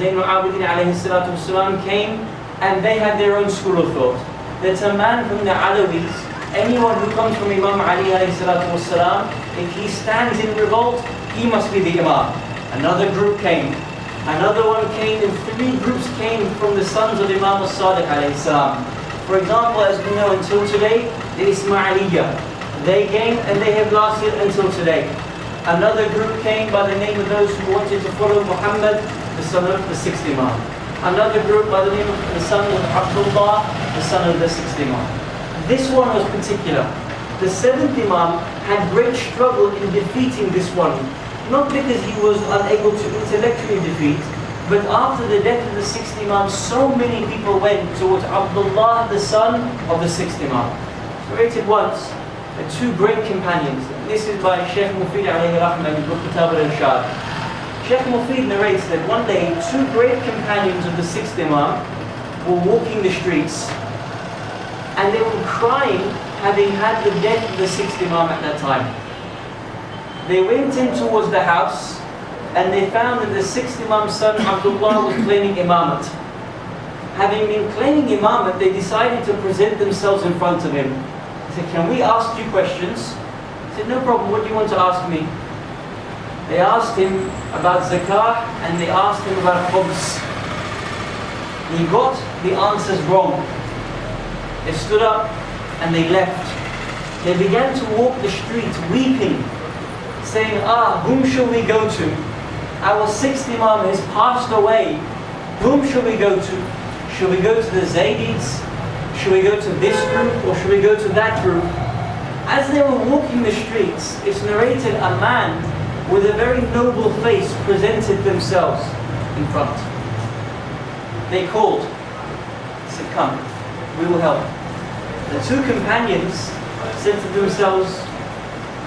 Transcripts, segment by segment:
Zayn al-Abidin alayhi salatu wasalam came, and they had their own school of thought. That a man from the Alawis, anyone who comes from Imam Ali alayhi salatu wasalam, if he stands in revolt, he must be the Imam. Another group came. Another one came, and 3 groups came from the sons of Imam al-Sadiq alayhi salam. For example, as we know, until today, the Ismailiyya. They came and they have lasted until today. Another group came by the name of those who wanted to follow Muhammad, the son of the 6th Imam. Another group by the name of the son of Abdullah, the son of the 6th Imam. This one was particular. The 7th Imam had great struggle in defeating this one. Not because he was unable to intellectually defeat, but after the death of the 6th Imam, so many people went towards Abdullah, the son of the 6th Imam. Narrated once, 2 great companions. This is by Shaykh Mufid alayhi rahmah in the book Kitab al-Irshad. Shaykh Mufid narrates that one day 2 great companions of the 6th Imam were walking the streets, and they were crying, having had the death of the 6th Imam at that time. They went in towards the house, and they found that the 6th Imam's son Abdullah was claiming imamat. Having been claiming imamat, they decided to present themselves in front of him. They said, "Can we ask you questions?" He said, "No problem, what do you want to ask me?" They asked him about zakah, and they asked him about khubz. He got the answers wrong. They stood up and they left. They began to walk the streets weeping, saying, whom shall we go to? Our 6th Imam has passed away. Whom shall we go to? Should we go to the Zaydids? Should we go to this group, or should we go to that group? As they were walking the streets, it's narrated a man with a very noble face presented themselves in front. They called. They said, "Come, we will help." The 2 companions said to themselves,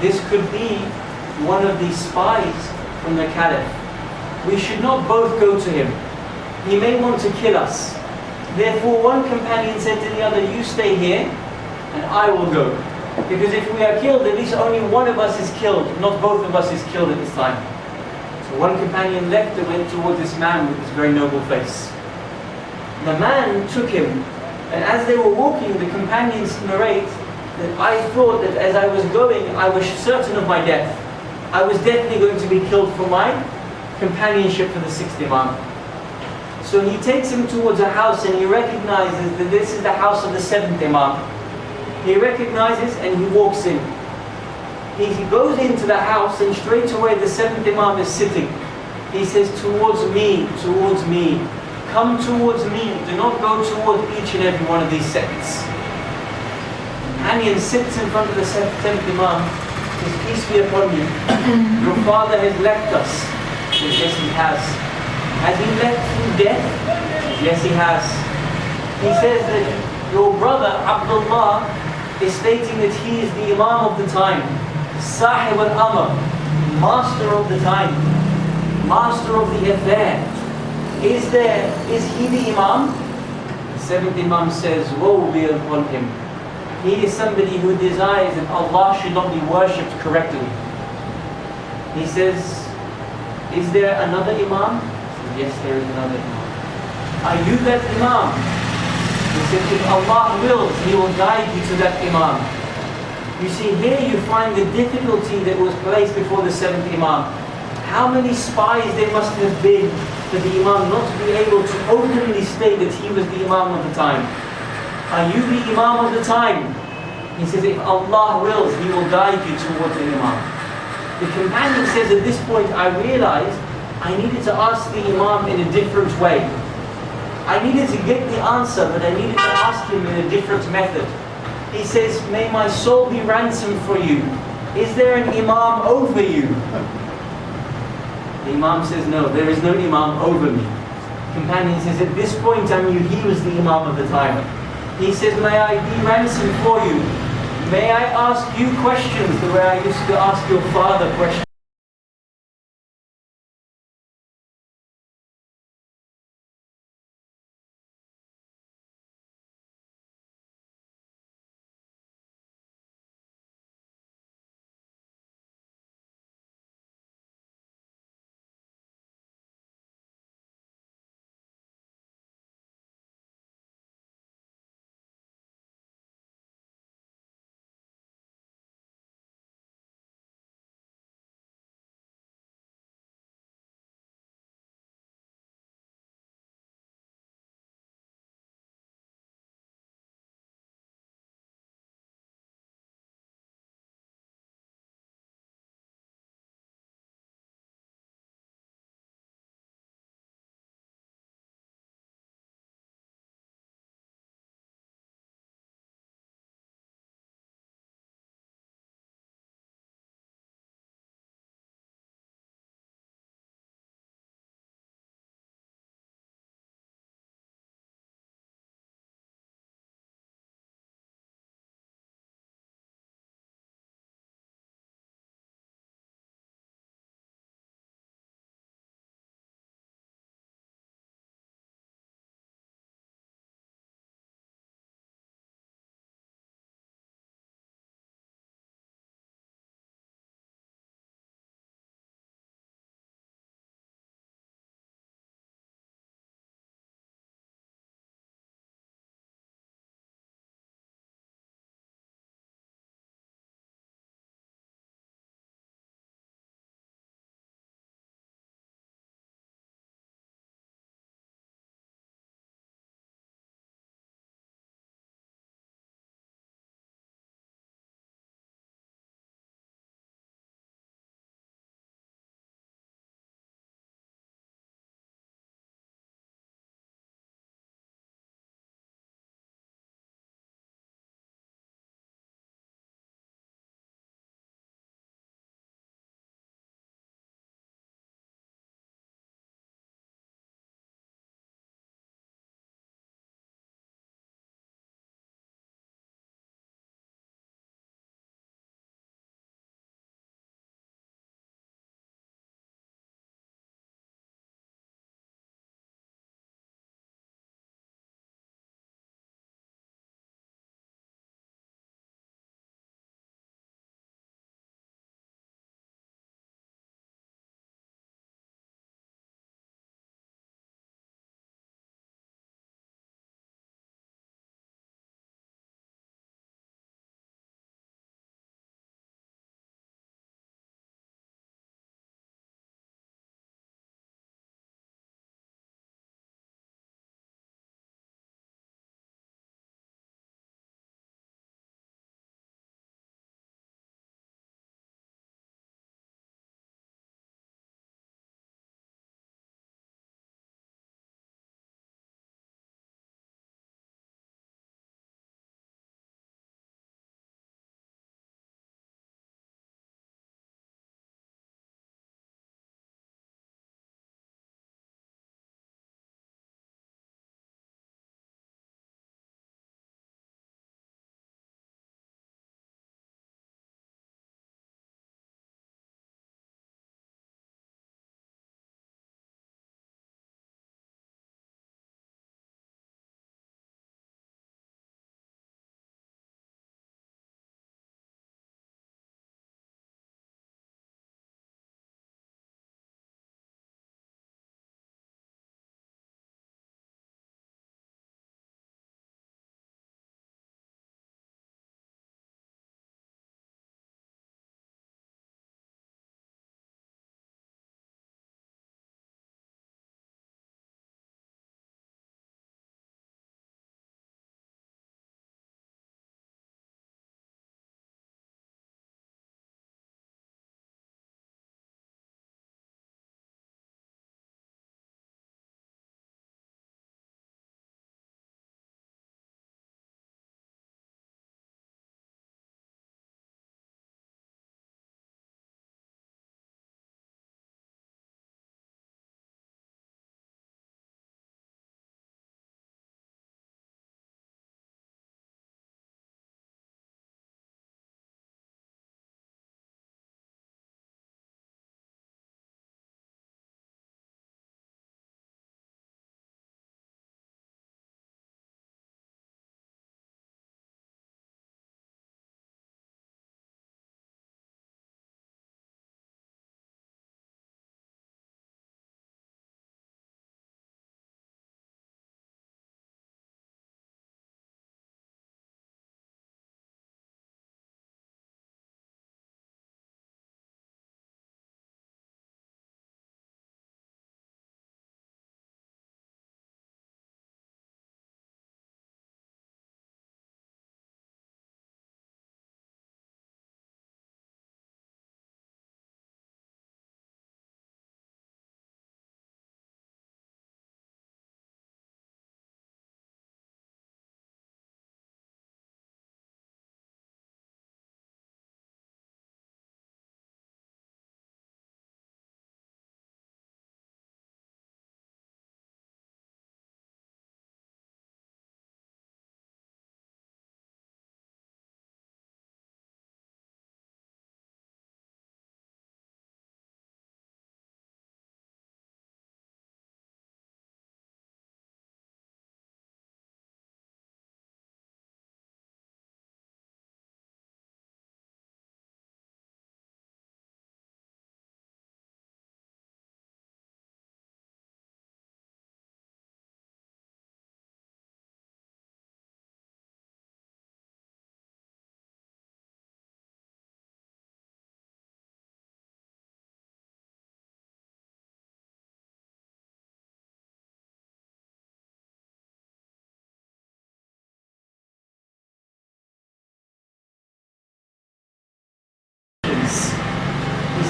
"This could be one of these spies from the Caliph. We should not both go to him. He may want to kill us." Therefore one companion said to the other, "You stay here and I will go. Because if we are killed, at least only one of us is killed, not both of us is killed at this time." So one companion left and went towards this man with this very noble face. The man took him, and as they were walking, the companions narrate that I thought that as I was going, I was certain of my death. I was definitely going to be killed for my companionship for the 6th Imam. So he takes him towards a house, and he recognizes that this is the house of the 7th Imam. He recognizes and he walks in. He goes into the house, and straight away the 7th Imam is sitting. He says, "Towards me, towards me. Come towards me. Do not go towards each and every one of these sects." Companion sits in front of the 7th Imam. He says, "Peace be upon you. Your father has left us." He says, "Yes, he has." "Has he left through death?" "Yes, he has." He says that your brother Abdullah is stating that he is the Imam of the time, Sahib al-Amr, master of the time, master of the affair. Is he the Imam?" The 7th Imam says, "Woe be upon him. He is somebody who desires that Allah should not be worshipped correctly." He says, "Is there another Imam?" He says, "Yes, there is another Imam." "Are you that Imam?" He said, "If Allah wills, He will guide you to that Imam." You see, here you find the difficulty that was placed before the 7th Imam. How many spies there must have been for the Imam not to be able to openly state that he was the Imam of the time. "Are you the Imam of the time?" He says, "If Allah wills, He will guide you towards the Imam." The companion says, "At this point I realized I needed to ask the Imam in a different way. I needed to get the answer, but I needed to ask him in a different method." He says, "May my soul be ransomed for you. Is there an Imam over you?" The Imam says, "No, there is no Imam over me." Companion says, "At this point I knew he was the Imam of the time." He says, "May I be ransomed for you? May I ask you questions the way I used to ask your father questions?"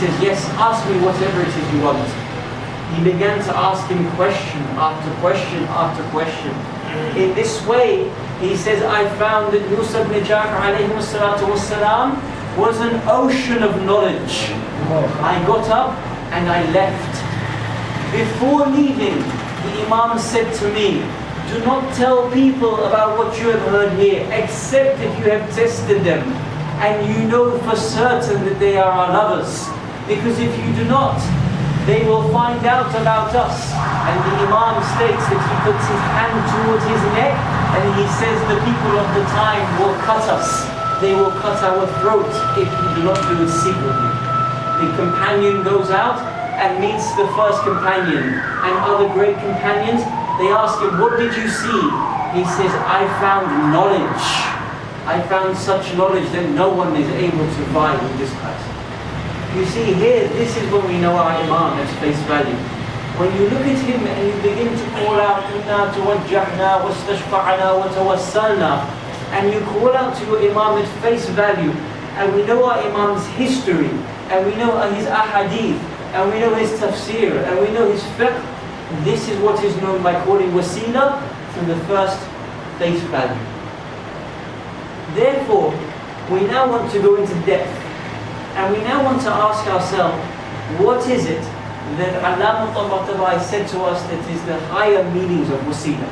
says, yes, ask me whatever it is you want. He began to ask him question after question after question. In this way, he says, I found that Musa ibn Ja'far alayhi salatu wassalam was an ocean of knowledge. I got up and I left. Before leaving, the Imam said to me, do not tell people about what you have heard here, except if you have tested them and you know for certain that they are our lovers. Because if you do not, they will find out about us. And the Imam states that he puts his hand towards his neck and he says the people of the time will cut us. They will cut our throat if we do not do it secretly. The companion goes out and meets the first companion and other great companions. They ask him, what did you see? He says, I found knowledge. I found such knowledge that no one is able to vie with this person. You see here, this is when we know our Imam at face value. When you look at him and you begin to call out, إِنَّا تَوَجَّهْنَا وَاسْتَشْفَعْنَا وَتَوَسَّلْنَا, and you call out to your Imam at face value, and we know our Imam's history, and we know his ahadith, and we know his tafsir, and we know his fiqh. This is what is known by calling wasila from the first face value. Therefore, we now want to go into depth, and we now want to ask ourselves, what is it that Allama Tabatabai said to us that is the higher meanings of wasila?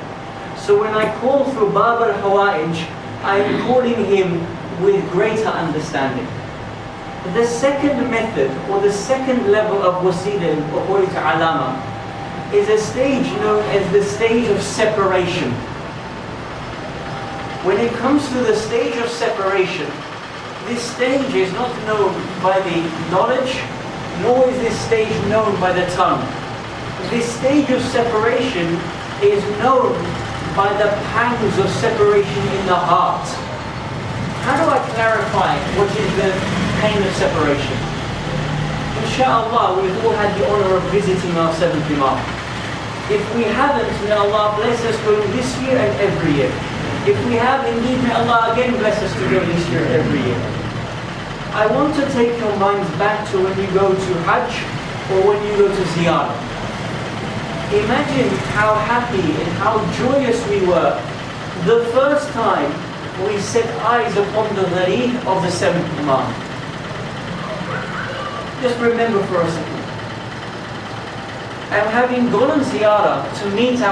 So when I call through Bab al-Hawa'ij, I am calling him with greater understanding. The second method, or the second level of wasila, according to Allama, is a stage known as the stage of separation. When it comes to the stage of separation, this stage is not known by the knowledge, nor is this stage known by the tongue. This stage of separation is known by the pangs of separation in the heart. How do I clarify what is the pain of separation? Insha'Allah, we've all had the honor of visiting our seventh Imam. If we haven't, may Allah bless us going this year and every year. If we have, indeed, may Allah again bless us to go this year and every year. I want to take your minds back to when you go to Hajj or when you go to Ziyarah. Imagine how happy and how joyous we were the first time we set eyes upon the gharib of the seventh Imam. Just remember for a second. And having gone on Ziyarah to meet our